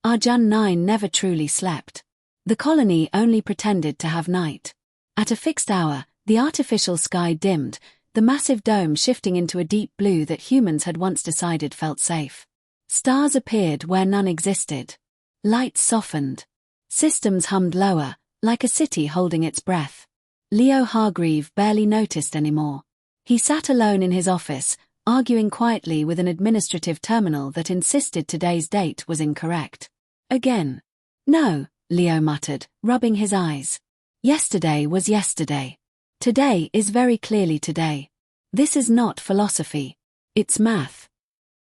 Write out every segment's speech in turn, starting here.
Arjun 9 never truly slept. The colony only pretended to have night. At a fixed hour, the artificial sky dimmed, the massive dome shifting into a deep blue that humans had once decided felt safe. Stars appeared where none existed. Lights softened. Systems hummed lower, like a city holding its breath. Leo Hargreave barely noticed anymore. He sat alone in his office, arguing quietly with an administrative terminal that insisted today's date was incorrect. Again. No, Leo muttered, rubbing his eyes. Yesterday was yesterday. Today is very clearly today. This is not philosophy. It's math.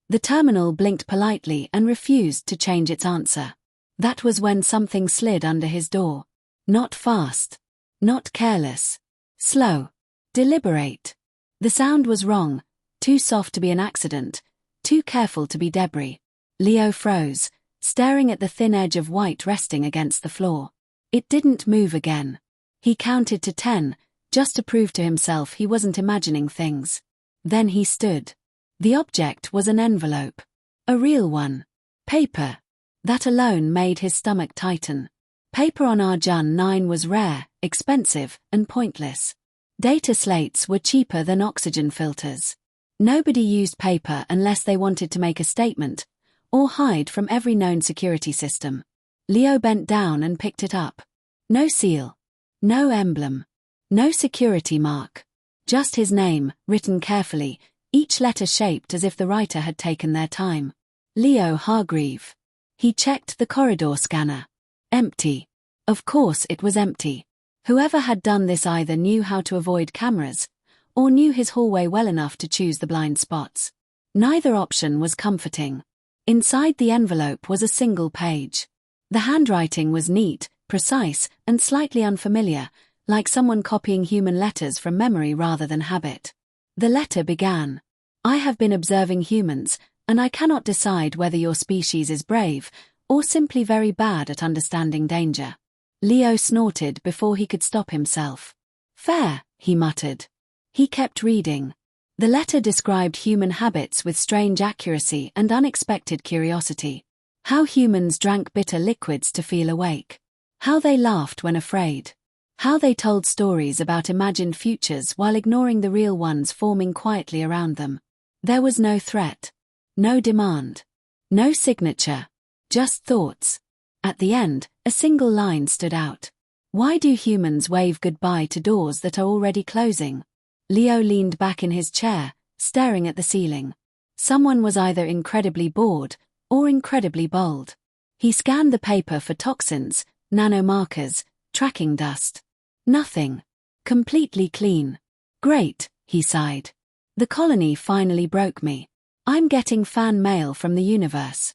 The terminal blinked politely and refused to change its answer. That was when something slid under his door. Not fast. Not careless. Slow. Deliberate. The sound was wrong, too soft to be an accident, too careful to be debris. Leo froze, staring at the thin edge of white resting against the floor. It didn't move again. He counted to 10, just to prove to himself he wasn't imagining things. Then he stood. The object was an envelope. A real one. Paper. That alone made his stomach tighten. Paper on Arjun 9 was rare, expensive, and pointless. Data slates were cheaper than oxygen filters. Nobody used paper unless they wanted to make a statement, or hide from every known security system. Leo bent down and picked it up. No seal. No emblem. No security mark. Just his name, written carefully, each letter shaped as if the writer had taken their time. Leo Hargreave. He checked the corridor scanner. Empty. Of course it was empty. Whoever had done this either knew how to avoid cameras, or knew his hallway well enough to choose the blind spots. Neither option was comforting. Inside the envelope was a single page. The handwriting was neat, precise, and slightly unfamiliar, like someone copying human letters from memory rather than habit. The letter began, "I have been observing humans, and I cannot decide whether your species is brave, or simply very bad at understanding danger." Leo snorted before he could stop himself. "Fair," he muttered. He kept reading. The letter described human habits with strange accuracy and unexpected curiosity. How humans drank bitter liquids to feel awake. How they laughed when afraid. How they told stories about imagined futures while ignoring the real ones forming quietly around them. There was no threat. No demand. No signature. Just thoughts. At the end, a single line stood out. Why do humans wave goodbye to doors that are already closing? Leo leaned back in his chair, staring at the ceiling. Someone was either incredibly bored, or incredibly bold. He scanned the paper for toxins, nanomarkers, tracking dust. Nothing. Completely clean. Great, he sighed. The colony finally broke me. I'm getting fan mail from the universe.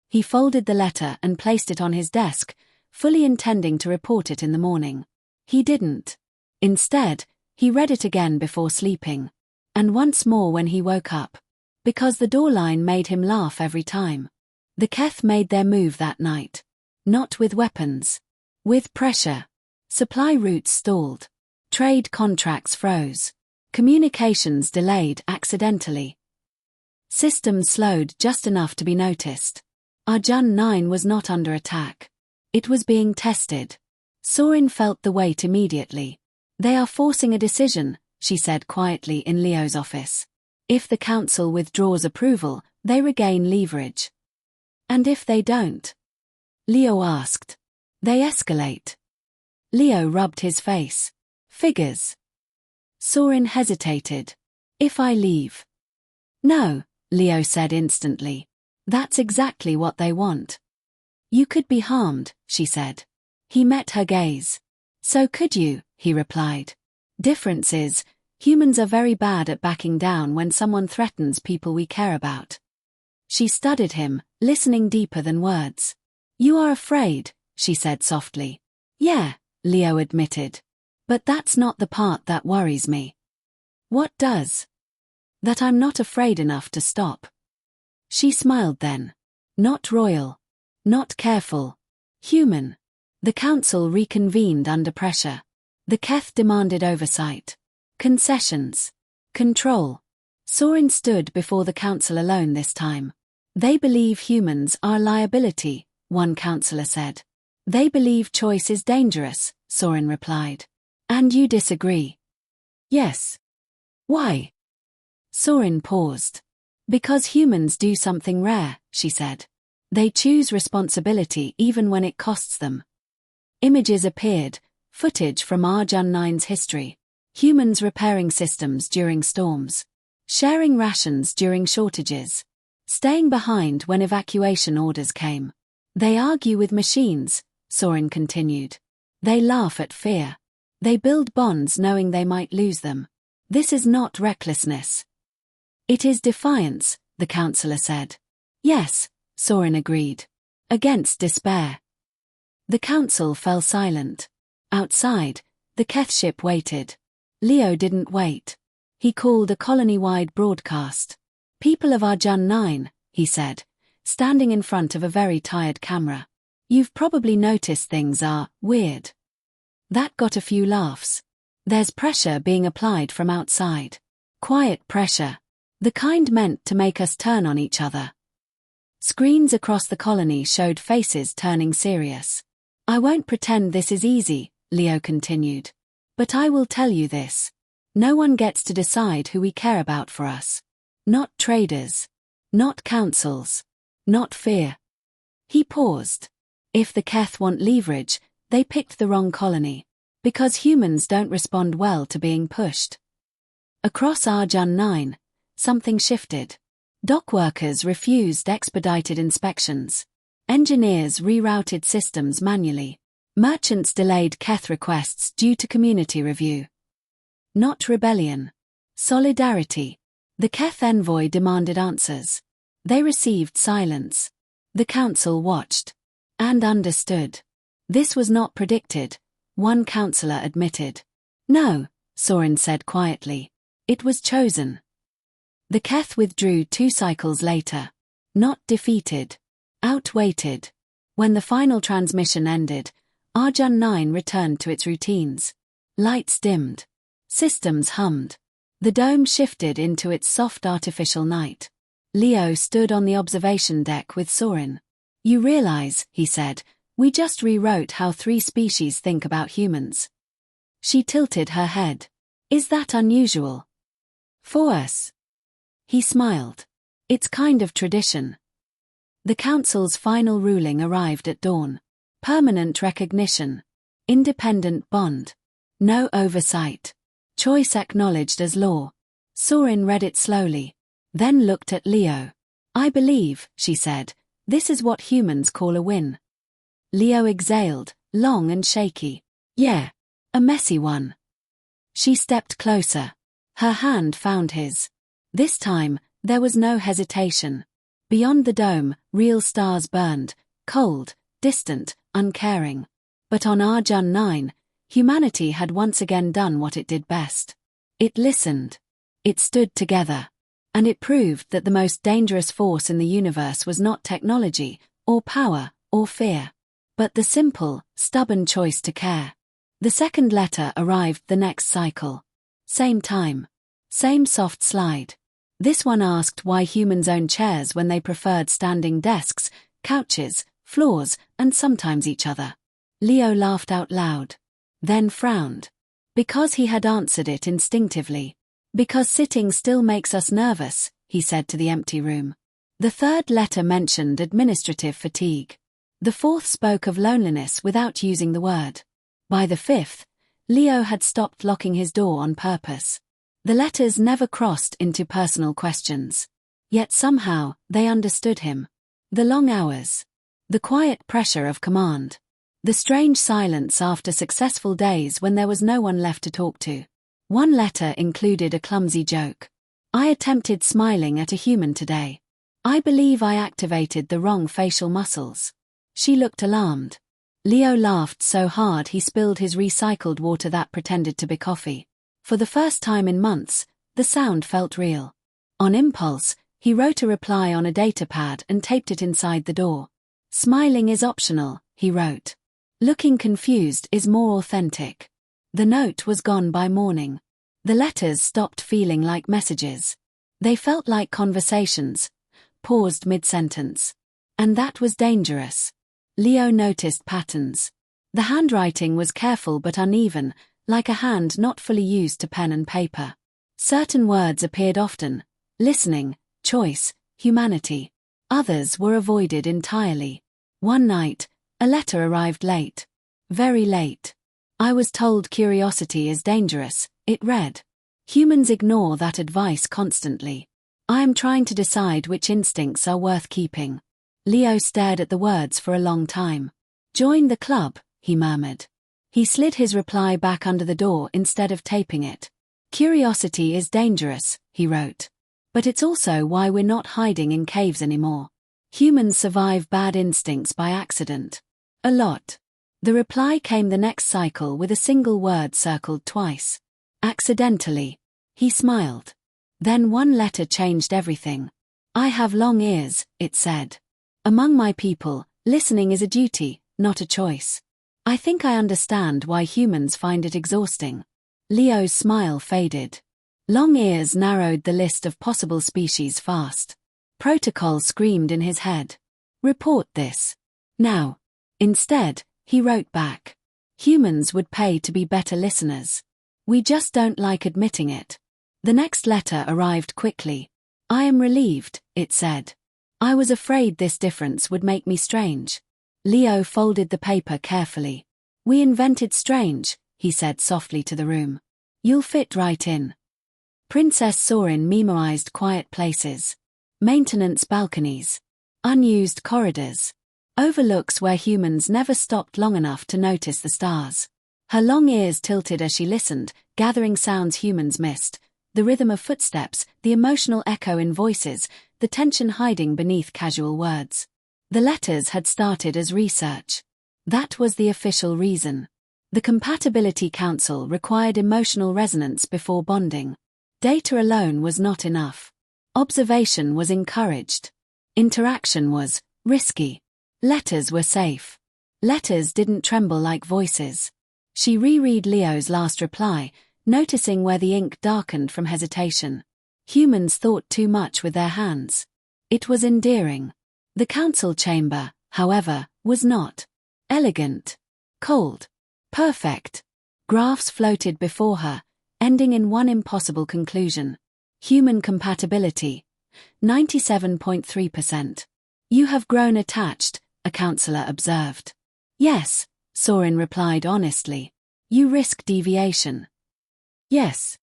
He folded the letter and placed it on his desk, fully intending to report it in the morning. He didn't. Instead, he read it again before sleeping. And once more when he woke up. Because the door line made him laugh every time. The Keth made their move that night. Not with weapons. With pressure. Supply routes stalled. Trade contracts froze. Communications delayed accidentally. Systems slowed just enough to be noticed. Arjun 9 was not under attack. It was being tested. Sorin felt the weight immediately. They are forcing a decision, she said quietly in Leo's office. If the council withdraws approval, they regain leverage. And if they don't? Leo asked. They escalate. Leo rubbed his face. Figures. Sorin hesitated. If I leave? No, Leo said instantly. That's exactly what they want. You could be harmed, she said. He met her gaze. So could you, he replied. Difference is, humans are very bad at backing down when someone threatens people we care about. She studied him, listening deeper than words. You are afraid, she said softly. Yeah, Leo admitted. But that's not the part that worries me. What does? That I'm not afraid enough to stop. She smiled then. Not royal. Not careful. Human. The council reconvened under pressure. The Keth demanded oversight. Concessions. Control. Sorin stood before the council alone this time. They believe humans are a liability, one counselor said. They believe choice is dangerous, Soren replied. And you disagree? Yes. Why? Soren paused. Because humans do something rare, she said. They choose responsibility even when it costs them. Images appeared, footage from Arjun 9's history. Humans repairing systems during storms. Sharing rations during shortages. Staying behind when evacuation orders came. They argue with machines, Soren continued. They laugh at fear. They build bonds knowing they might lose them. This is not recklessness. It is defiance, the counselor said. Yes, Soren agreed. Against despair. The council fell silent. Outside, the Keth ship waited. Leo didn't wait. He called a colony-wide broadcast. People of Arjun 9, he said, standing in front of a very tired camera. You've probably noticed things are weird. That got a few laughs. There's pressure being applied from outside. Quiet pressure. The kind meant to make us turn on each other. Screens across the colony showed faces turning serious. I won't pretend this is easy, Leo continued. But I will tell you this. No one gets to decide who we care about for us. Not traders. Not councils. Not fear. He paused. If the Keth want leverage, they picked the wrong colony. Because humans don't respond well to being pushed. Across Arjun 9, something shifted. Dock workers refused expedited inspections. Engineers rerouted systems manually. Merchants delayed Keth requests due to community review. Not rebellion. Solidarity. The Keth envoy demanded answers. They received silence. The council watched. And understood. This was not predicted, one counselor admitted. No, Soren said quietly. It was chosen. The Keth withdrew 2 cycles later. Not defeated. Outweighted. When the final transmission ended, Arjun 9 returned to its routines. Lights dimmed. Systems hummed. The dome shifted into its soft artificial night. Leo stood on the observation deck with Soren. You realize, he said, we just rewrote how 3 species think about humans. She tilted her head. Is that unusual? For us. He smiled. It's kind of tradition. The council's final ruling arrived at dawn. Permanent recognition. Independent bond. No oversight. Choice acknowledged as law. Soren read it slowly. Then looked at Leo. I believe, she said, this is what humans call a win. Leo exhaled, long and shaky. Yeah. A messy one. She stepped closer. Her hand found his. This time, there was no hesitation. Beyond the dome, real stars burned, cold, distant, uncaring. But on Arjun 9, humanity had once again done what it did best. It listened. It stood together. And it proved that the most dangerous force in the universe was not technology, or power, or fear. But the simple, stubborn choice to care. The second letter arrived the next cycle. Same time. Same soft slide. This one asked why humans own chairs when they preferred standing desks, couches, floors, and sometimes each other. Leo laughed out loud. Then frowned. Because he had answered it instinctively. Because sitting still makes us nervous, he said to the empty room. The third letter mentioned administrative fatigue. The fourth spoke of loneliness without using the word. By the fifth, Leo had stopped locking his door on purpose. The letters never crossed into personal questions. Yet somehow, they understood him. The long hours. The quiet pressure of command. The strange silence after successful days when there was no one left to talk to. One letter included a clumsy joke. I attempted smiling at a human today. I believe I activated the wrong facial muscles. She looked alarmed. Leo laughed so hard he spilled his recycled water that pretended to be coffee. For the first time in months, the sound felt real. On impulse, he wrote a reply on a datapad and taped it inside the door. Smiling is optional, he wrote. Looking confused is more authentic. The note was gone by morning. The letters stopped feeling like messages. They felt like conversations, paused mid-sentence. And that was dangerous. Leo noticed patterns. The handwriting was careful but uneven, like a hand not fully used to pen and paper. Certain words appeared often: listening, choice, humanity. Others were avoided entirely. One night, a letter arrived late. Very late. I was told curiosity is dangerous, it read. Humans ignore that advice constantly. I am trying to decide which instincts are worth keeping. Leo stared at the words for a long time. Join the club, he murmured. He slid his reply back under the door instead of taping it. Curiosity is dangerous, he wrote. But it's also why we're not hiding in caves anymore. Humans survive bad instincts by accident. A lot. The reply came the next cycle with a single word circled twice. Accidentally. He smiled. Then one letter changed everything. I have long ears, it said. Among my people, listening is a duty, not a choice. I think I understand why humans find it exhausting. Leo's smile faded. Long ears narrowed the list of possible species fast. Protocol screamed in his head. Report this. Now. Instead, he wrote back. Humans would pay to be better listeners. We just don't like admitting it. The next letter arrived quickly. I am relieved, it said. I was afraid this difference would make me strange. Leo folded the paper carefully. We invented strange, he said softly to the room. You'll fit right in. Princess Sorin memoized quiet places. Maintenance balconies. Unused corridors. Overlooks where humans never stopped long enough to notice the stars. Her long ears tilted as she listened, gathering sounds humans missed. The rhythm of footsteps, the emotional echo in voices, the tension hiding beneath casual words. The letters had started as research. That was the official reason. The Compatibility Council required emotional resonance before bonding. Data alone was not enough. Observation was encouraged. Interaction was risky. Letters were safe. Letters didn't tremble like voices. She reread Leo's last reply, noticing where the ink darkened from hesitation. Humans thought too much with their hands. It was endearing. The council chamber, however, was not. Elegant. Cold. Perfect. Graphs floated before her, ending in one impossible conclusion. Human compatibility. 97.3%. You have grown attached, a counselor observed. Yes, Sorin replied honestly. You risk deviation. Yes.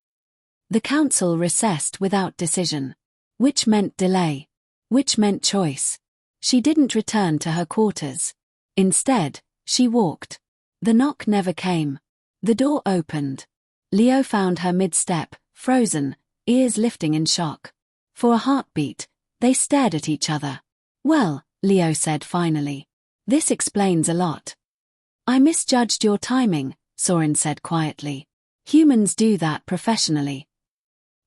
The council recessed without decision. Which meant delay. Which meant choice. She didn't return to her quarters. Instead, she walked. The knock never came. The door opened. Leo found her mid-step, frozen, ears lifting in shock. For a heartbeat, they stared at each other. Well, Leo said finally. This explains a lot. I misjudged your timing, Sorin said quietly. Humans do that professionally.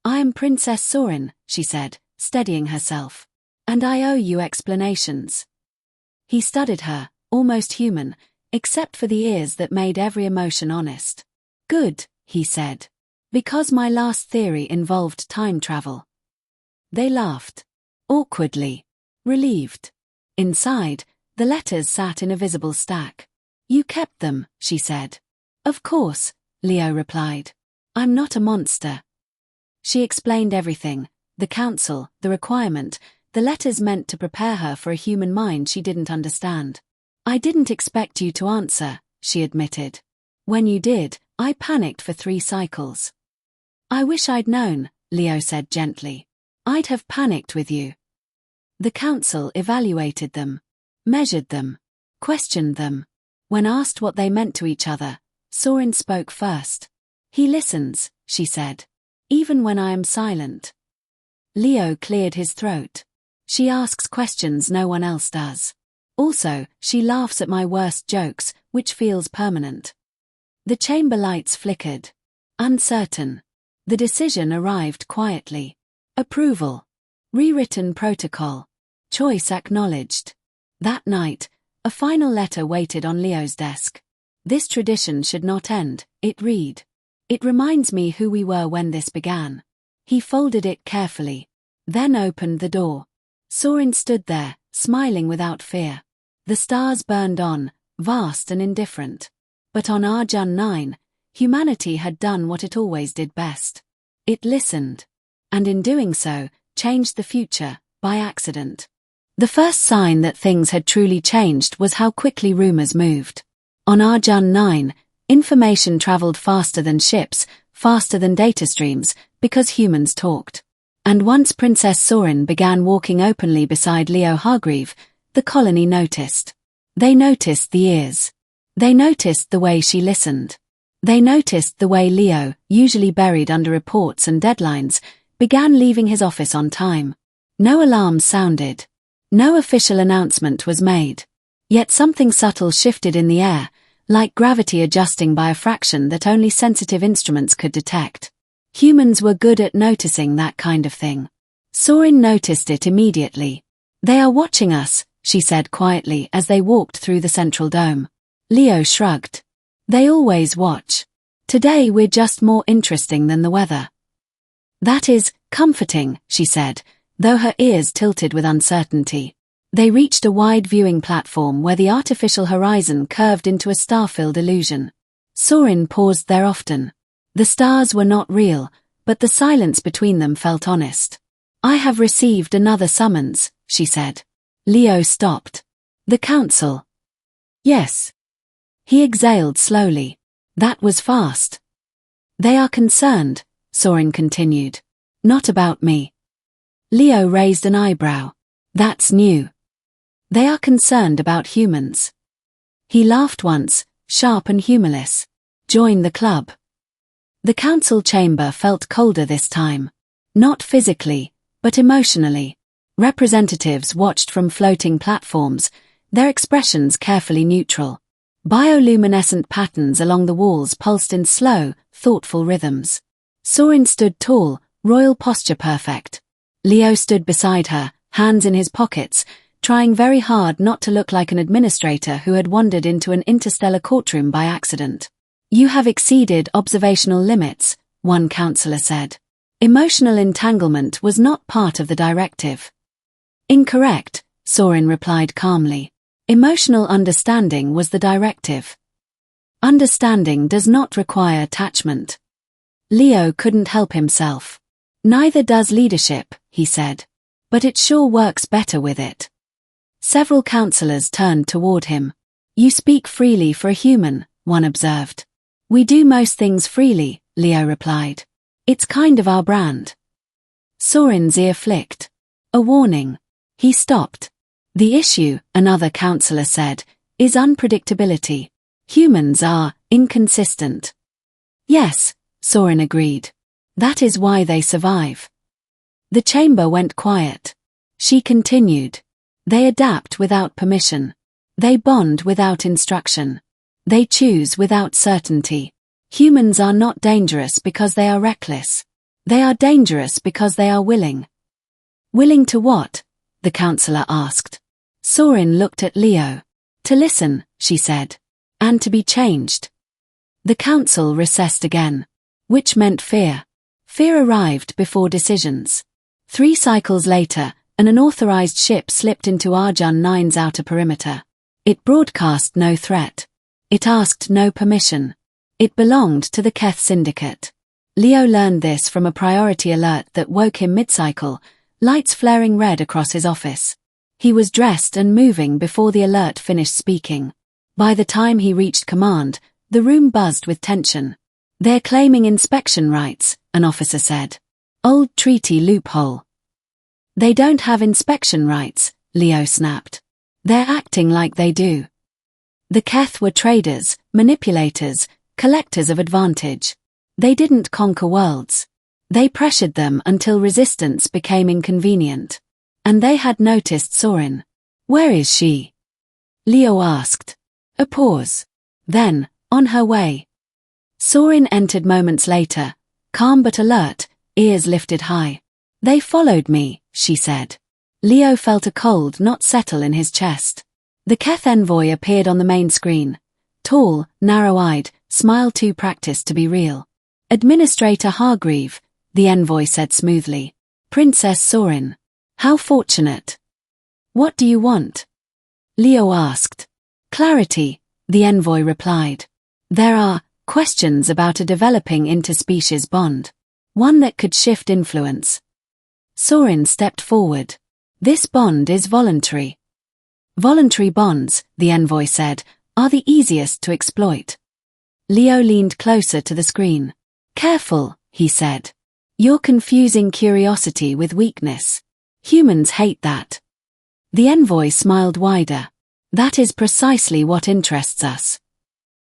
I am Princess Sorin, she said, steadying herself. And I owe you explanations. He studied her, almost human, except for the ears that made every emotion honest. Good, he said. Because my last theory involved time travel. They laughed. Awkwardly. Relieved. Inside, the letters sat in a visible stack. You kept them, she said. Of course, Leo replied. I'm not a monster. She explained everything, the council, the requirement, the letters meant to prepare her for a human mind she didn't understand. I didn't expect you to answer, she admitted. When you did, I panicked for 3 cycles. I wish I'd known, Leo said gently. I'd have panicked with you. The council evaluated them, measured them, questioned them. When asked what they meant to each other, Sorin spoke first. He listens, she said. Even when I am silent. Leo cleared his throat. She asks questions no one else does. Also, she laughs at my worst jokes, which feels permanent. The chamber lights flickered. Uncertain. The decision arrived quietly. Approval. Rewritten protocol. Choice acknowledged. That night, a final letter waited on Leo's desk. This tradition should not end, it read. It reminds me who we were when this began. He folded it carefully. Then opened the door. Sorin stood there, smiling without fear. The stars burned on, vast and indifferent. But on Arjun 9, humanity had done what it always did best. It listened. And in doing so, changed the future, by accident. The first sign that things had truly changed was how quickly rumors moved. On Arjun 9, information traveled faster than ships, faster than data streams, because humans talked. And once Princess Sorin began walking openly beside Leo Hargreave, the colony noticed. They noticed the ears. They noticed the way she listened. They noticed the way Leo, usually buried under reports and deadlines, began leaving his office on time. No alarms sounded. No official announcement was made. Yet something subtle shifted in the air, like gravity adjusting by a fraction that only sensitive instruments could detect. Humans were good at noticing that kind of thing. Sorin noticed it immediately. "They are watching us," she said quietly as they walked through the central dome. Leo shrugged. "They always watch. Today we're just more interesting than the weather." "That is comforting," she said, though her ears tilted with uncertainty. They reached a wide viewing platform where the artificial horizon curved into a star-filled illusion. Sorin paused there often. The stars were not real, but the silence between them felt honest. "I have received another summons," she said. Leo stopped. "The council?" "Yes." He exhaled slowly. "That was fast." "They are concerned," Sorin continued. "Not about me." Leo raised an eyebrow. "That's new." "They are concerned about humans." He laughed once, sharp and humorless. "Join the club." The council chamber felt colder this time. Not physically, but emotionally. Representatives watched from floating platforms, their expressions carefully neutral. Bioluminescent patterns along the walls pulsed in slow, thoughtful rhythms. Sorin stood tall, royal posture perfect. Leo stood beside her, hands in his pockets, trying very hard not to look like an administrator who had wandered into an interstellar courtroom by accident. "You have exceeded observational limits," one counselor said. Emotional entanglement was not part of the directive. "Incorrect," Sorin replied calmly. "Emotional understanding was the directive. Understanding does not require attachment." Leo couldn't help himself. "Neither does leadership," he said. "But it sure works better with it." Several counselors turned toward him. "You speak freely for a human," one observed. "We do most things freely," Leo replied. "It's kind of our brand." Sorin's ear flicked. A warning. He stopped. "The issue," another counselor said, "is unpredictability. Humans are inconsistent." "Yes," Sorin agreed. "That is why they survive." The chamber went quiet. She continued. "They adapt without permission. They bond without instruction. They choose without certainty. Humans are not dangerous because they are reckless. They are dangerous because they are willing." "Willing to what?" the counselor asked. Sorin looked at Leo. "To listen," she said. "And to be changed." The council recessed again. Which meant fear. Fear arrived before decisions. 3 cycles later, an unauthorized ship slipped into Arjun 9's outer perimeter. It broadcast no threat. It asked no permission. It belonged to the Keth Syndicate. Leo learned this from a priority alert that woke him mid-cycle, lights flaring red across his office. He was dressed and moving before the alert finished speaking. By the time he reached command, the room buzzed with tension. "They're claiming inspection rights," an officer said. "Old treaty loophole." "They don't have inspection rights," Leo snapped. "They're acting like they do." The Keth were traders, manipulators, collectors of advantage. They didn't conquer worlds. They pressured them until resistance became inconvenient. And they had noticed Sorin. "Where is she?" Leo asked. A pause. Then, "On her way." Sorin entered moments later, calm but alert, ears lifted high. "They followed me," she said. Leo felt a cold knot settle in his chest. The Keth envoy appeared on the main screen. Tall, narrow-eyed, smile too practiced to be real. "Administrator Hargreave," the envoy said smoothly. "Princess Sorin. How fortunate." "What do you want?" Leo asked. Clarity, the envoy replied. There are questions about a developing interspecies bond. One that could shift influence. Sorin stepped forward. This bond is voluntary. Voluntary bonds, the envoy said, are the easiest to exploit. Leo leaned closer to the screen. Careful, he said. You're confusing curiosity with weakness. Humans hate that. The envoy smiled wider. That is precisely what interests us.